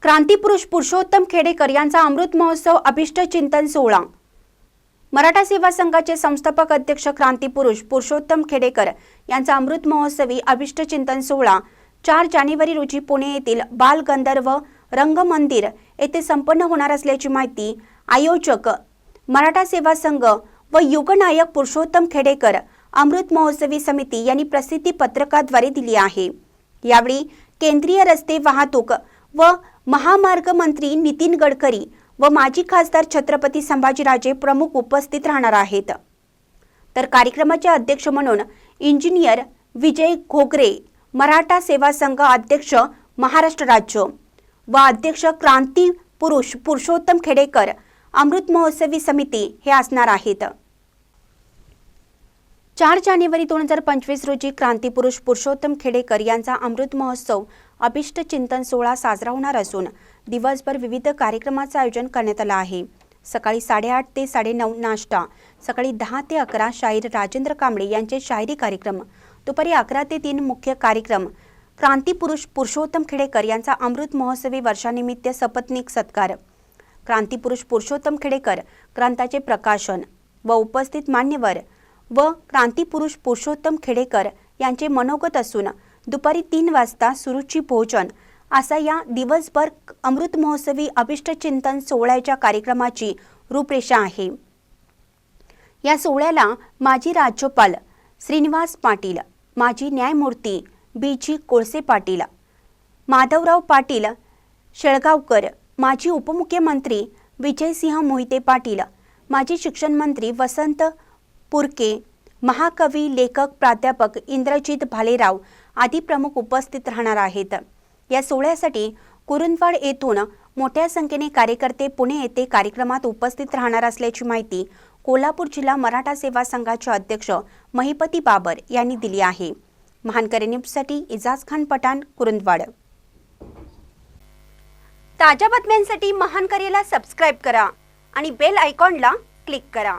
क्रांतीपुरुष पुरुषोत्तम खेडेकर यांचा अमृत महोत्सव अभिष्ट चिंतन सोहळा। मराठा सेवा संघाचे संस्थापक अध्यक्ष क्रांतीपुरुष पुरुषोत्तम खेडेकर यांचा अमृत महोत्सवी अभिष्ट चिंतन सोहळा 4 जानेवारी रोजी पुणे येथील बाल गंधर्व रंगमंदिर येथे संपन्न होणार असल्याची माहिती आयोजक मराठा सेवा संघ व युगनायक पुरुषोत्तम खेडेकर अमृत महोत्सवी समिती यांनी प्रसिद्धी पत्रकाद्वारे दिली आहे। यावेळी केंद्रीय रस्ते वाहतूक व महामार्ग मंत्री नितीन गडकरी व माजी खासदार छत्रपती संभाजीराजे प्रमुख उपस्थित राहणार आहेत। तर कार्यक्रमाचे अध्यक्ष म्हणून इंजिनियर विजय घोगरे मराठा सेवा संघ अध्यक्ष महाराष्ट्र राज्य व अध्यक्ष क्रांतीपुरुष पुरुषोत्तम खेडेकर अमृत महोत्सवी समिती हे असणार आहेत। 4 जानेवारी 2025 रोजी क्रांतीपुरुष पुरुषोत्तम खेडेकर यांचा अमृत महोत्सव अभिष्ट चिंतन सोहळा साजरा होणार असून दिवसभर विविध कार्यक्रमांचे आयोजन करण्यात आले आहे। सकाळी 8:30 ते 9:30 नाश्ता, सकाळी 10 ते 11 शाहीर राजेंद्र कांबळे यांचे शायरी कार्यक्रम, दुपारी 11 ते 3 मुख्य कार्यक्रम, क्रांतीपुरुष पुरुषोत्तम खेडेकर यांचा अमृत महोत्सवी वर्षानिमित्त सपत्नीक सत्कार, क्रांतीपुरुष पुरुषोत्तम खेडेकर ग्रंथाचे प्रकाशन व उपस्थित मान्यवर व क्रांतीपुरुष पुरुषोत्तम खेडेकर यांचे मनोगत असून दुपारी 3 वाजता सुरुची भोजन असा या दिवसभर अमृत महोत्सवी अभिष्ट चिंतन सोहळ्याच्या कार्यक्रमाची रूपरेषा आहे। या सोहळ्याला माजी राज्यपाल श्रीनिवास पाटील, माजी न्यायमूर्ती बी.जी. कोळसे पाटील, माधवराव पाटील शेळगावकर, माजी उपमुख्यमंत्री विजयसिंह मोहिते पाटील, माजी शिक्षण मंत्री वसंत पुरके, महाकवी लेखक प्राध्यापक इंद्रजित भालेराव आदी प्रमुख उपस्थित राहणार आहेत। या सोहळ्यासाठी कुरुंदवाड येथून मोठ्या संख्येने कार्यकर्ते पुणे येथे कार्यक्रमात उपस्थित राहणार असल्याची माहिती कोल्हापूर जिल्हा मराठा सेवा संघाचे अध्यक्ष महिपती बाबर यांनी दिली आहे। महानकरी न्यूजसाठी इजाज खान पठाण, कुरुंदवाड। ताज्या बातम्यांसाठी महानकरीला सबस्क्राइब करा आणि बेल आयकॉनला क्लिक करा।